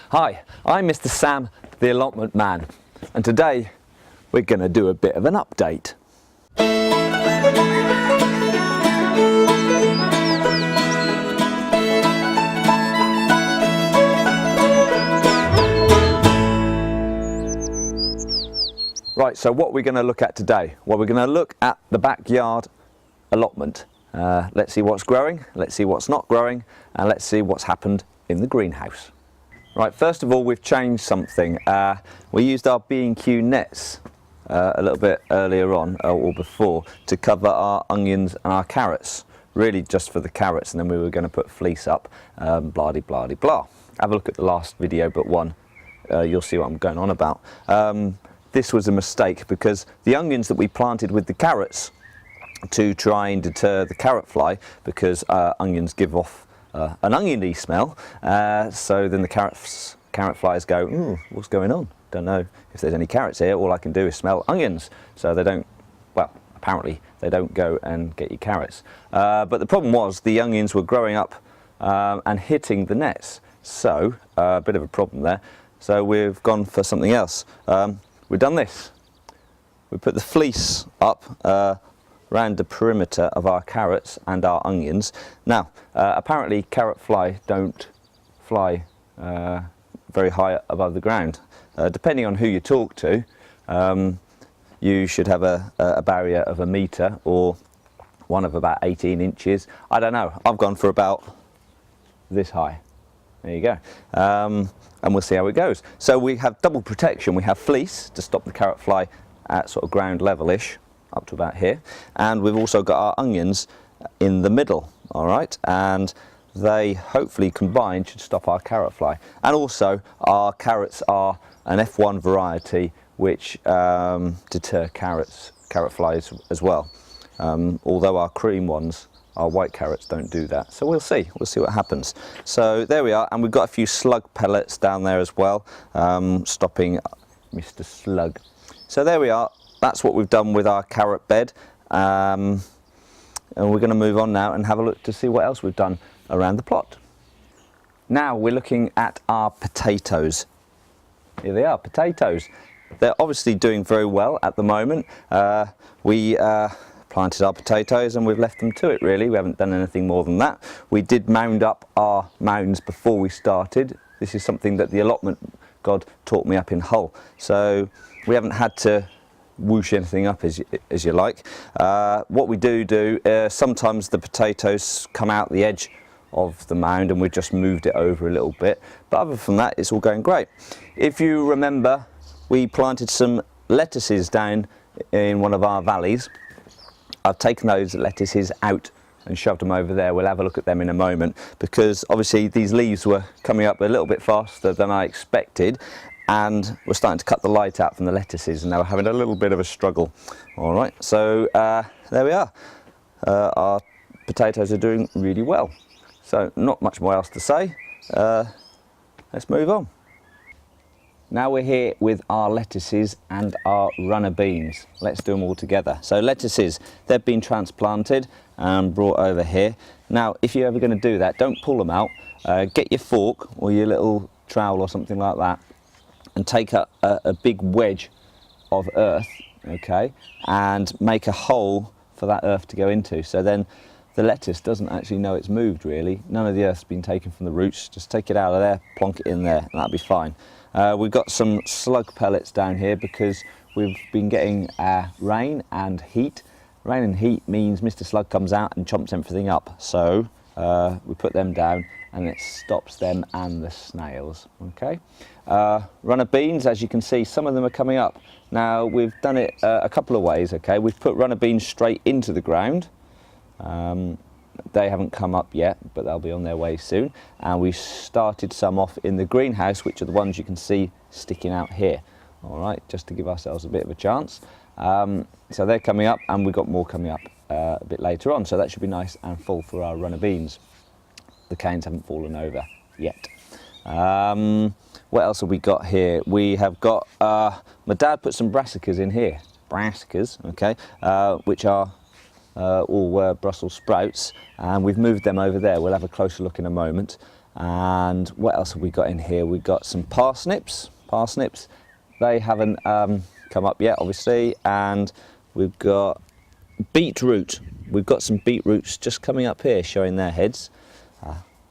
Hi, I'm Mr. Sam, the allotment man, and today we're going to do a bit of an update. Right, so what we're going to look at today? Well, we're going to look at the backyard allotment. Let's see what's growing, let's see what's not growing, and let's see what's happened in the greenhouse. Right, first of all, we've changed something. We used our B&Q nets a little bit earlier on, or before, to cover our onions and our carrots. Really just for the carrots, and then we were going to put fleece up, blah de blah de blah. Have a look at the last video but one, you'll see what I'm going on about. This was a mistake because the onions that we planted with the carrots to try and deter the carrot fly, because onions give off an oniony smell, so then the carrot flies go, ooh, what's going on? Don't know if there's any carrots here, all I can do is smell onions. So they don't, well, apparently they don't go and get you carrots. But the problem was the onions were growing up and hitting the nets, so a bit of a problem there. So we've gone for something else. We've done this. We put the fleece up around the perimeter of our carrots and our onions. Now, apparently carrot fly don't fly very high above the ground. Depending on who you talk to, you should have a barrier of 1 metre or one of about 18 inches. I don't know, I've gone for about this high. There you go. And we'll see how it goes. So we have double protection. We have fleece to stop the carrot fly at sort of ground level-ish, up to about here. And we've also got our onions in the middle, all right? And they hopefully combined should stop our carrot fly. And also our carrots are an F1 variety which deter carrot flies as well. Although our cream ones, our white carrots, don't do that. So we'll see what happens. So there we are, and we've got a few slug pellets down there as well, stopping Mr. Slug. So there we are, that's what we've done with our carrot bed. And we're going to move on now and have a look to see what else we've done around the plot. Now we're looking at our potatoes. Here they are, potatoes. They're obviously doing very well at the moment. We planted our potatoes and we've left them to it really. We haven't done anything more than that. We did mound up our mounds before we started. This is something that the allotment god taught me up in Hull. So we haven't had to whoosh anything up as you like. What we do, sometimes the potatoes come out the edge of the mound and we've just moved it over a little bit. But other than that, it's all going great. If you remember, we planted some lettuces down in one of our valleys. I've taken those lettuces out and shoved them over there. We'll have a look at them in a moment, because obviously these leaves were coming up a little bit faster than I expected, and we're starting to cut the light out from the lettuces, and they were having a little bit of a struggle. All right, so there we are. Our potatoes are doing really well. So not much more else to say. Let's move on. Now we're here with our lettuces and our runner beans. Let's do them all together. So lettuces, they've been transplanted and brought over here. Now, if you're ever going to do that, don't pull them out. Get your fork or your little trowel or something like that and take a big wedge of earth, okay, and make a hole for that earth to go into. So then the lettuce doesn't actually know it's moved really. None of the earth's been taken from the roots. Just take it out of there, plonk it in there, and that'll be fine. We've got some slug pellets down here because we've been getting rain and heat. Rain and heat means Mr. Slug comes out and chomps everything up. So we put them down and it stops them and the snails. Okay. Runner beans, as you can see, some of them are coming up. Now we've done it a couple of ways. Okay, we've put runner beans straight into the ground. They haven't come up yet, but they'll be on their way soon. And we started some off in the greenhouse, which are the ones you can see sticking out here. All right, just to give ourselves a bit of a chance. So they're coming up, and we've got more coming up a bit later on. So that should be nice and full for our runner beans. The canes haven't fallen over yet. What else have we got here? We have got, my dad put some brassicas in here. Brassicas, okay, which are all Brussels sprouts, and we've moved them over there. We'll have a closer look in a moment. And what else have we got in here? We've got some parsnips. They haven't come up yet, obviously. And we've got beetroot. We've got some beetroots just coming up here, showing their heads.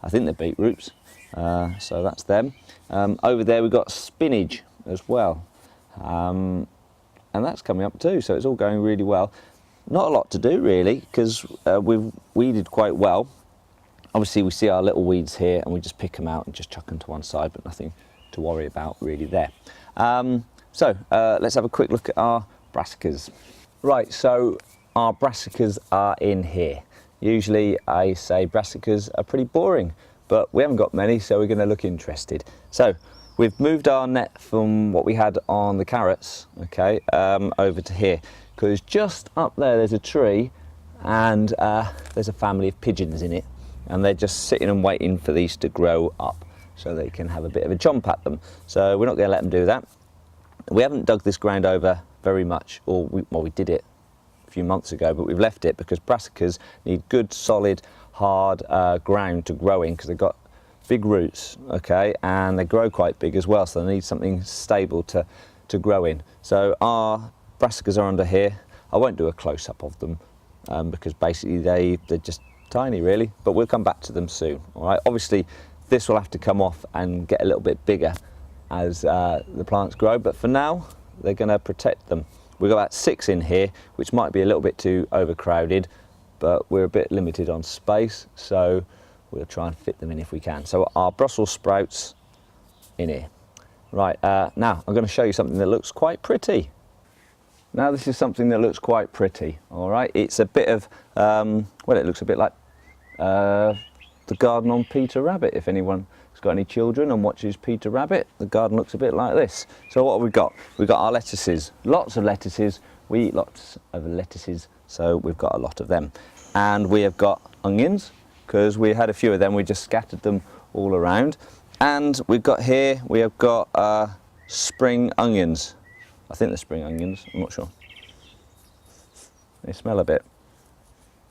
I think they're beetroots, so that's them. Over there we've got spinach as well, and that's coming up too, so it's all going really well. Not a lot to do really, because we've weeded quite well. Obviously we see our little weeds here and we just pick them out and just chuck them to one side, but nothing to worry about really there. Let's have a quick look at our brassicas. Right, so our brassicas are in here. Usually I say brassicas are pretty boring, but we haven't got many, so we're going to look interested. So we've moved our net from what we had on the carrots, okay, over to here, because just up there there's a tree and there's a family of pigeons in it, and they're just sitting and waiting for these to grow up so they can have a bit of a jump at them. So we're not going to let them do that. We haven't dug this ground over very much, or we did it a few months ago, but we've left it because brassicas need good, solid, hard ground to grow in, because they've got big roots, okay, and they grow quite big as well, so they need something stable to grow in. So our brassicas are under here. I won't do a close-up of them because basically they're just tiny really, but we'll come back to them soon. All right, obviously this will have to come off and get a little bit bigger as the plants grow, but for now they're going to protect them. We've got about 6 in here, which might be a little bit too overcrowded, but we're a bit limited on space, so we'll try and fit them in if we can. So our Brussels sprouts in here. Right, now I'm going to show you something that looks quite pretty. Now this is something that looks quite pretty, all right? It's a bit of, well, it looks a bit like the garden on Peter Rabbit. If anyone has got any children and watches Peter Rabbit, the garden looks a bit like this. So what have we got? We've got our lettuces, lots of lettuces. We eat lots of lettuces, so we've got a lot of them. And we have got onions, because we had a few of them, we just scattered them all around. And we've got here, we have got spring onions. I think they're spring onions, I'm not sure. They smell a bit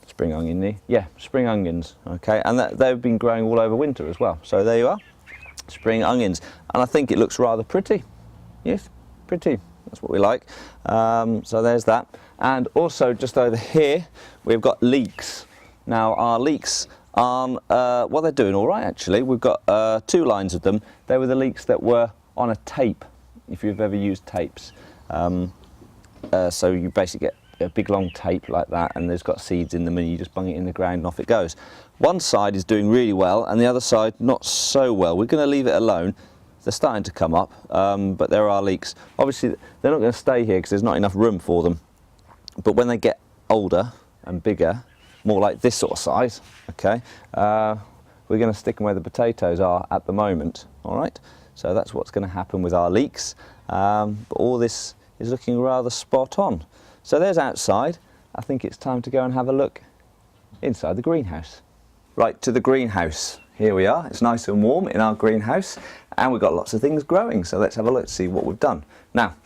spring onion-y. Yeah, spring onions, okay. And they've been growing all over winter as well. So there you are, spring onions. And I think it looks rather pretty. Yes, pretty, that's what we like. So there's that. And also just over here, we've got leeks. Now our leeks are, well, they're doing all right actually. We've got 2 lines of them. They were the leeks that were on a tape, if you've ever used tapes. So you basically get a big long tape like that, and there's got seeds in them, and you just bung it in the ground and off it goes. One side is doing really well and the other side not so well. We're going to leave it alone. They're starting to come up, but there are leeks. Obviously they're not going to stay here because there's not enough room for them, but when they get older and bigger, more like this sort of size, okay, we're going to stick them where the potatoes are at the moment. All right, so that's what's going to happen with our leeks, but all this is looking rather spot on. So there's outside. I think it's time to go and have a look inside the greenhouse. Right, to the greenhouse. Here we are. It's nice and warm in our greenhouse, and we've got lots of things growing, so let's have a look, see what we've done. Now,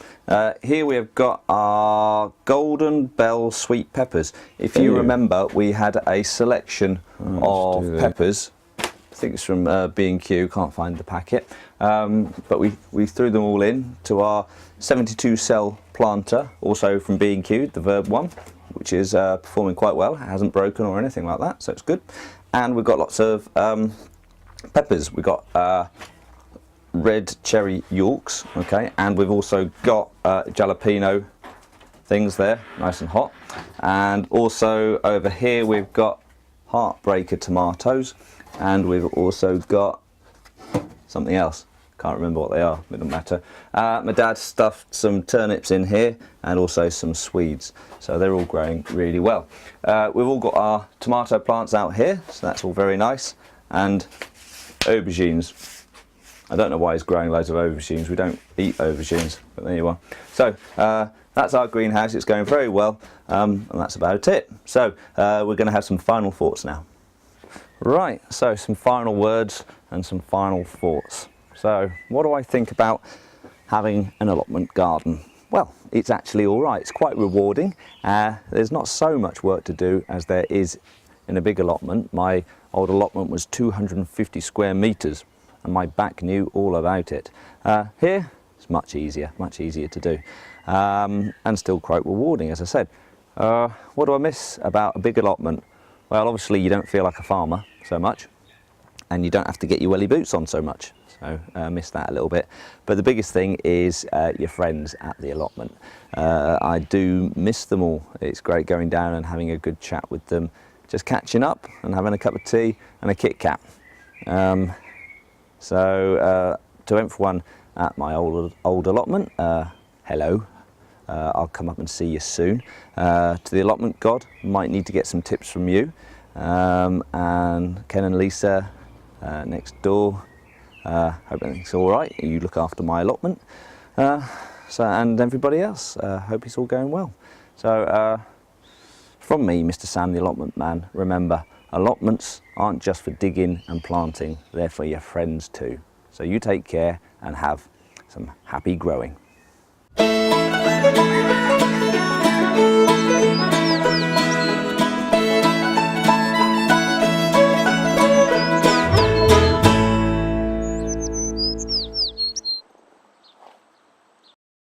here we have got our golden bell sweet peppers. If you remember, we had a selection of peppers. I think it's from B&Q, can't find the packet, but we threw them all in to our 72 cell planter, also from B&Q, the Verb one, which is performing quite well. It hasn't broken or anything like that, so it's good. And we've got lots of peppers. We've got red cherry Yorks, okay, and we've also got jalapeno things there, nice and hot. And also over here we've got heartbreaker tomatoes, and we've also got something else. Can't remember what they are, it doesn't matter. My dad stuffed some turnips in here and also some Swedes, so they're all growing really well. We've all got our tomato plants out here, so that's all very nice, and aubergines. I don't know why he's growing loads of aubergines, we don't eat aubergines, but there you are. So that's our greenhouse, it's going very well, and that's about it. So we're going to have some final thoughts now. Right, so some final words and some final thoughts. So what do I think about having an allotment garden? Well, it's actually all right. It's quite rewarding. There's not so much work to do as there is in a big allotment. My old allotment was 250 square metres and my back knew all about it. Here it's much easier to do, and still quite rewarding, as I said. What do I miss about a big allotment? Well, obviously you don't feel like a farmer so much, and you don't have to get your welly boots on so much, so miss that a little bit. But the biggest thing is your friends at the allotment. I do miss them all. It's great going down and having a good chat with them, just catching up and having a cup of tea and a Kit Kat. So to everyone at my old allotment, hello. I'll come up and see you soon. To the allotment god, might need to get some tips from you. And Ken and Lisa next door, hope everything's all right. You look after my allotment. And everybody else, hope it's all going well. So from me, Mr. Sam, the allotment man, remember, allotments aren't just for digging and planting, they're for your friends too. So you take care and have some happy growing.